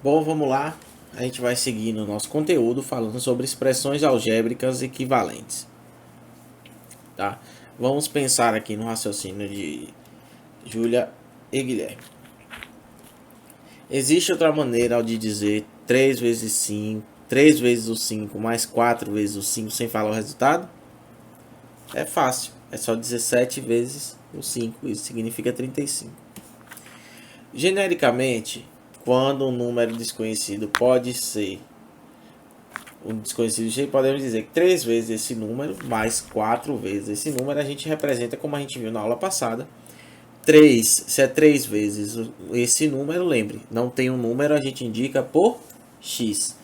Bom, vamos lá. A gente vai seguir no nosso conteúdo falando sobre expressões algébricas equivalentes. Tá? Vamos pensar aqui no raciocínio de Júlia e Guilherme. Existe outra maneira de dizer 3 vezes 5, 3 vezes o 5 mais 4 vezes o 5 sem falar o resultado? É fácil. É só dizer 7 vezes o 5. Isso significa 35. Genericamente, quando um número desconhecido pode ser um desconhecido, podemos dizer que 3 vezes esse número mais 4 vezes esse número a gente representa como a gente viu na aula passada. 3, se é 3 vezes esse número, lembre, não tem um número, a gente indica por x.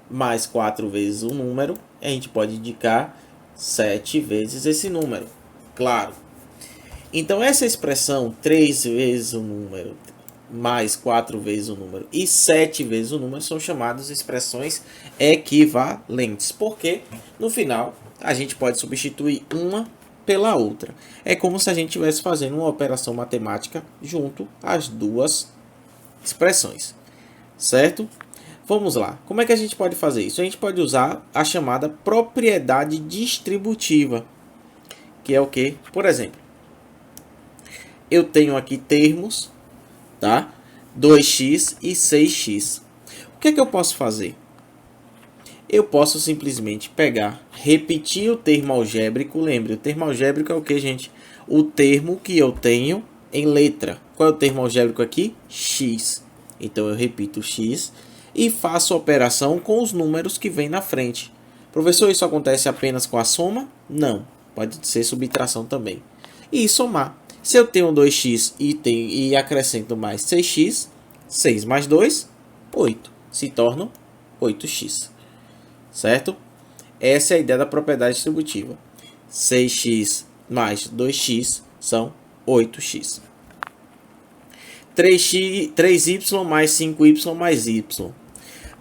Mais 4 vezes o número, a gente pode indicar 7 vezes esse número. Claro. Então essa expressão 3 vezes o número mais 4 vezes o número e 7 vezes o número são chamadas expressões equivalentes, porque no final a gente pode substituir uma pela outra. É como se a gente estivesse fazendo uma operação matemática junto às duas expressões, certo? Vamos lá. Como é que a gente pode fazer isso? A gente pode usar a chamada propriedade distributiva, que é o que? Por exemplo, eu tenho aqui termos, tá? 2x e 6x. O que é que eu posso fazer? Eu posso simplesmente pegar, repetir o termo algébrico. Lembre, o termo algébrico é o que, gente? O termo que eu tenho em letra. Qual é o termo algébrico aqui? X. Então eu repito x e faço a operação com os números que vem na frente. Professor, isso acontece apenas com a soma? Não. Pode ser subtração também. E somar. Se eu tenho 2x e acrescento mais 6x, 6 mais 2, 8. Se tornam 8x. Certo? Essa é a ideia da propriedade distributiva. 6x mais 2x são 8x. 3y mais 5y mais y.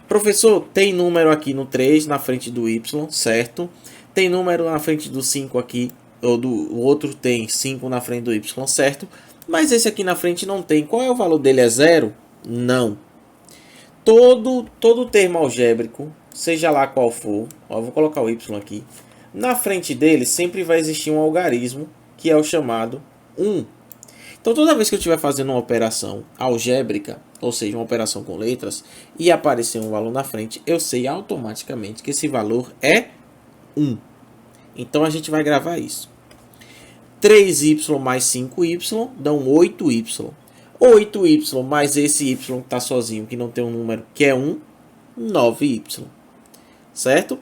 Professor, tem número aqui no 3 na frente do y, certo? Tem número na frente do 5 aqui, ou o outro tem 5 na frente do y, certo? Mas esse aqui na frente não tem. Qual é o valor dele? É zero? Não. Todo termo algébrico, seja lá qual for, ó, vou colocar o y aqui, na frente dele sempre vai existir um algarismo, que é o chamado 1. Então, toda vez que eu estiver fazendo uma operação algébrica, ou seja, uma operação com letras, e aparecer um valor na frente, eu sei automaticamente que esse valor é 1. Então, a gente vai gravar isso. 3y mais 5y dão 8y. 8y mais esse y que está sozinho, que não tem um número, que é 1, 9y. Certo?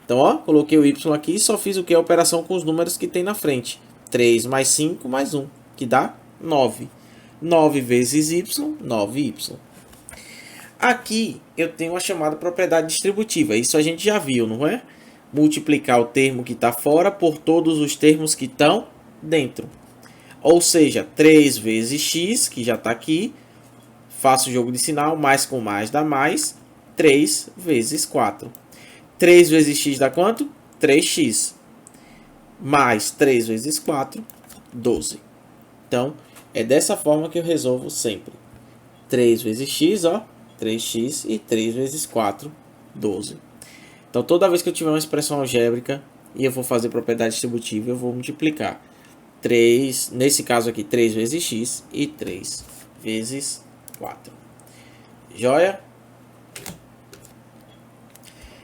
Então, ó, coloquei o y aqui e só fiz o que? A operação com os números que tem na frente. 3 mais 5 mais 1, que dá 9. 9 vezes y, 9y. Aqui eu tenho a chamada propriedade distributiva. Isso a gente já viu, não é? Multiplicar o termo que está fora por todos os termos que estão dentro. Ou seja, 3 vezes x, que já está aqui. Faço o jogo de sinal, mais com mais dá mais. 3 vezes 4. 3 vezes x dá quanto? 3x. Mais 3 vezes 4, 12. Então, é dessa forma que eu resolvo sempre. 3 vezes x, ó, 3x e 3 vezes 4, 12. Então, toda vez que eu tiver uma expressão algébrica e eu for fazer propriedade distributiva, eu vou multiplicar 3, nesse caso aqui, 3 vezes x e 3 vezes 4. Joia?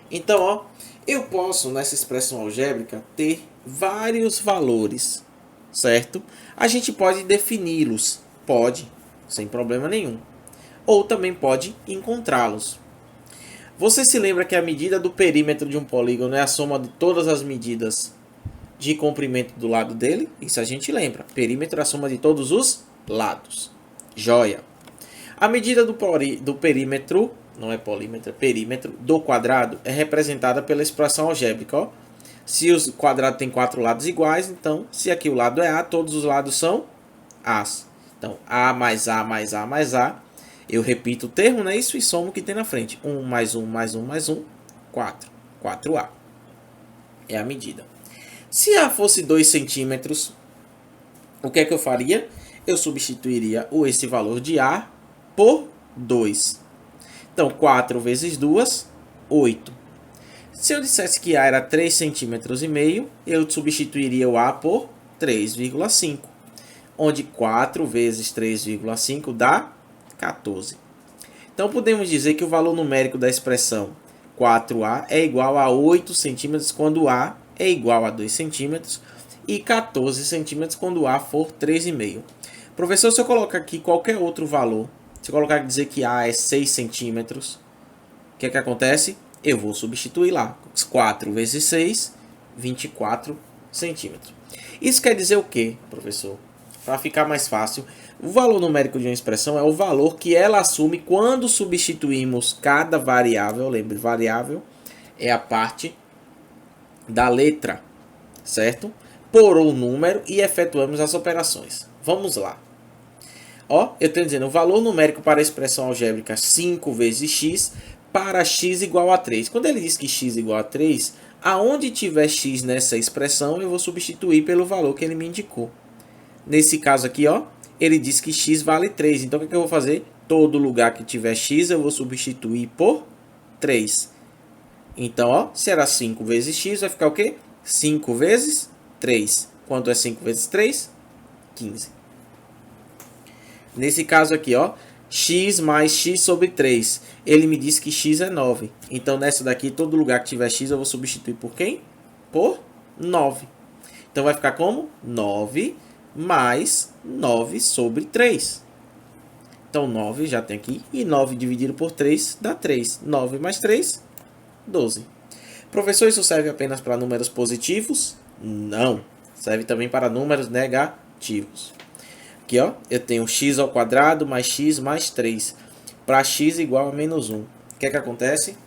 Então, ó, eu posso, nessa expressão algébrica, ter vários valores, certo? A gente pode defini-los, pode, sem problema nenhum. Ou também pode encontrá-los. Você se lembra que a medida do perímetro de um polígono é a soma de todas as medidas de comprimento do lado dele? Isso a gente lembra. Perímetro é a soma de todos os lados. Joia. A medida do perímetro, não é polímetro, é perímetro do quadrado é representada pela expressão algébrica. Ó. Se o quadrado tem 4 lados iguais, então se aqui o lado é A, todos os lados são A's. Então, A mais A mais A mais A. Eu repito o termo, né? Isso e somo o que tem na frente. 1 mais 1 mais 1 mais 1, 4. 4A. É a medida. Se A fosse 2 centímetros, o que é que eu faria? Eu substituiria esse valor de A por 2. Então, 4 vezes 2, 8. Se eu dissesse que A era 3,5 centímetros, eu substituiria o A por 3,5. Onde 4 vezes 3,5 dá 14. Então, podemos dizer que o valor numérico da expressão 4A é igual a 8 centímetros quando A é igual a 2 centímetros e 14 centímetros quando A for 3,5. Professor, se eu colocar aqui qualquer outro valor, se eu colocar aqui dizer que A é 6 centímetros, o que é que acontece? Eu vou substituir lá. 4 vezes 6, 24 centímetros. Isso quer dizer o quê, professor? Para ficar mais fácil, o valor numérico de uma expressão é o valor que ela assume quando substituímos cada variável. Lembre, variável é a parte da letra, certo? Por um número e efetuamos as operações. Vamos lá. Ó, eu estou dizendo o valor numérico para a expressão algébrica 5 vezes x para x igual a 3. Quando ele diz que x igual a 3, aonde tiver x nessa expressão, eu vou substituir pelo valor que ele me indicou. Nesse caso aqui, ó, ele diz que x vale 3. Então, o que eu vou fazer? Todo lugar que tiver x, eu vou substituir por 3. Então, ó, se era 5 vezes x, vai ficar o quê? 5 vezes 3. Quanto é 5 vezes 3? 15. Nesse caso aqui, ó, x mais x sobre 3. Ele me disse que x é 9. Então, nessa daqui, todo lugar que tiver x, eu vou substituir por quem? Por 9. Então, vai ficar como? 9 mais 9 sobre 3. Então, 9 já tem aqui. E 9 dividido por 3 dá 3. 9 mais 3, 12. Professor, isso serve apenas para números positivos? Não. Serve também para números negativos. Aqui, ó, eu tenho x ao quadrado mais x mais 3. Para x igual a menos 1. O que é que acontece?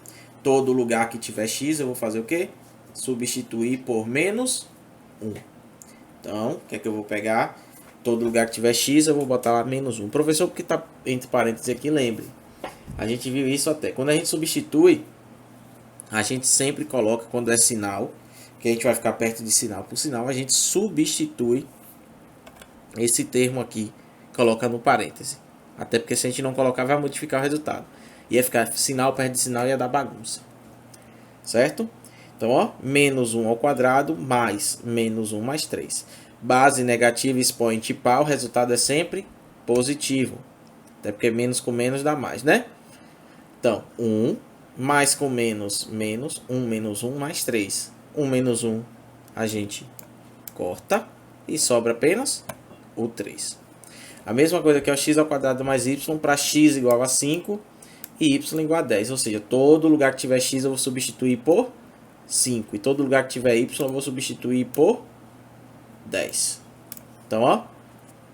Todo lugar que tiver x, eu vou fazer o quê? Substituir por menos 1. Então, o que é que eu vou pegar? Todo lugar que tiver x, eu vou botar lá menos 1. Professor, porque está entre parênteses aqui, lembre. A gente viu isso até. Quando a gente substitui, a gente sempre coloca, quando é sinal, que a gente vai ficar perto de sinal por sinal, a gente substitui esse termo aqui, coloca no parêntese. Até porque se a gente não colocar, vai modificar o resultado. Ia ficar sinal perto de sinal e ia dar bagunça. Certo? Então, ó, menos 1 ao quadrado mais menos 1 mais 3. Base negativa, expoente par, o resultado é sempre positivo. Até porque menos com menos dá mais, né? Então, 1 mais com menos, menos 1 menos 1 mais 3. 1 menos 1 a gente corta e sobra apenas o 3. A mesma coisa que é o x ao quadrado mais y para x igual a 5 e y igual a 10. Ou seja, todo lugar que tiver x eu vou substituir por 5. E todo lugar que tiver y eu vou substituir por 10. Então, ó,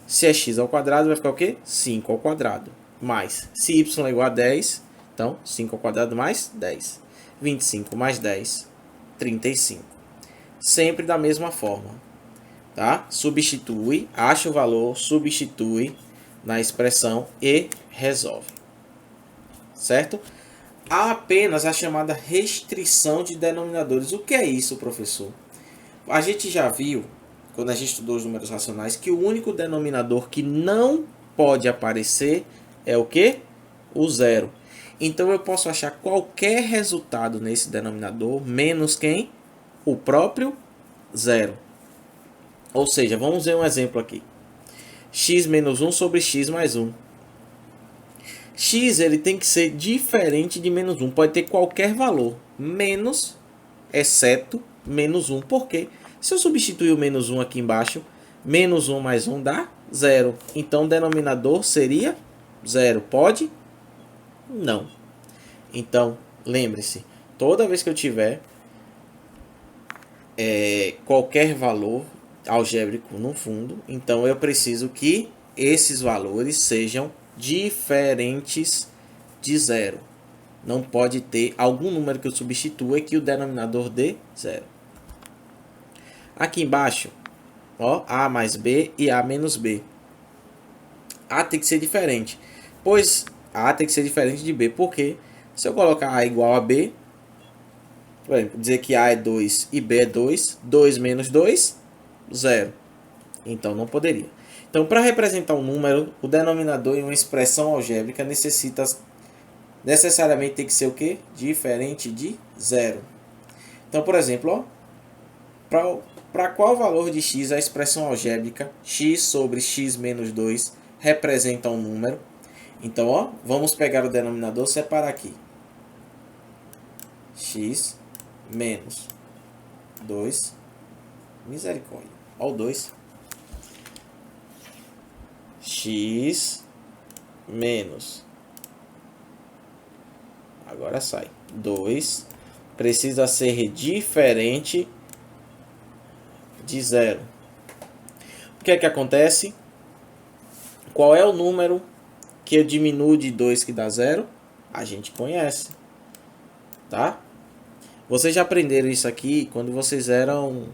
se é x ao quadrado vai ficar o quê? 5 ao quadrado. Mais, se y é igual a 10, então 5 ao quadrado mais 10. 25 mais 10, 35. Sempre da mesma forma. Tá? Substitui, acha o valor, substitui na expressão e resolve. Certo? Há apenas a chamada restrição de denominadores. O que é isso, professor? A gente já viu, quando a gente estudou os números racionais, que o único denominador que não pode aparecer é o quê? O zero. Então, eu posso achar qualquer resultado nesse denominador, menos quem? O próprio zero. Ou seja, vamos ver um exemplo aqui. X menos 1 sobre x mais 1. X ele tem que ser diferente de menos 1. Pode ter qualquer valor. Menos, exceto menos 1. Por quê? Se eu substituir o menos 1 aqui embaixo, menos 1 mais 1 dá 0. Então, o denominador seria 0. Pode? Não. Então, lembre-se. Toda vez que eu tiver qualquer valor algébrico no fundo, então eu preciso que esses valores sejam diferentes de zero. Não pode ter algum número que eu substitua e que o denominador dê zero. Aqui embaixo, ó, A mais B e A menos B. A tem que ser diferente, pois A tem que ser diferente de B. Por quê? Se eu colocar A igual a B, por exemplo, dizer que A é 2 e B é 2, 2 menos 2, 0. Então, não poderia. Então, para representar um número, o denominador em uma expressão algébrica necessita necessariamente tem que ser o quê? Diferente de zero. Então, por exemplo, para qual valor de x a expressão algébrica x sobre x menos 2 representa um número? Então, ó, vamos pegar o denominador e separar aqui. X menos 2. Misericórdia. Ó o 2. X menos. Agora sai. 2 precisa ser diferente de zero. O que é que acontece? Qual é o número que eu diminuo de 2 que dá zero? A gente conhece. Tá? Vocês já aprenderam isso aqui quando vocês eram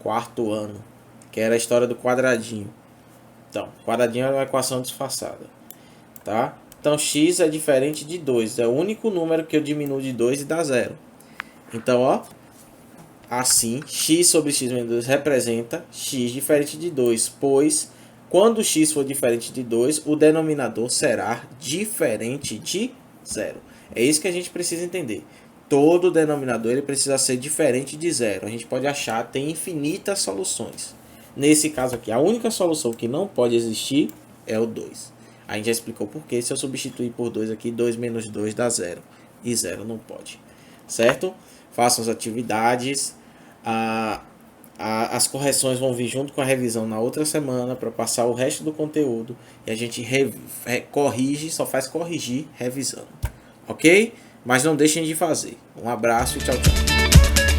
quarto ano, que era a história do quadradinho. Então, quadradinho é uma equação disfarçada. Tá? Então, x é diferente de 2. É o único número que eu diminuo de 2 e dá zero. Então, ó, assim, x sobre x menos 2 representa x diferente de 2, pois quando x for diferente de 2, o denominador será diferente de zero. É isso que a gente precisa entender. Todo denominador ele precisa ser diferente de zero. A gente pode achar, tem infinitas soluções. Nesse caso aqui, a única solução que não pode existir é o 2. A gente já explicou por quê. Se eu substituir por 2 aqui, 2 menos 2 dá zero. E zero não pode. Certo? Façam as atividades. As correções vão vir junto com a revisão na outra semana para passar o resto do conteúdo. E a gente corrige, só faz corrigir revisando. Ok? Mas não deixem de fazer. Um abraço e tchau, tchau.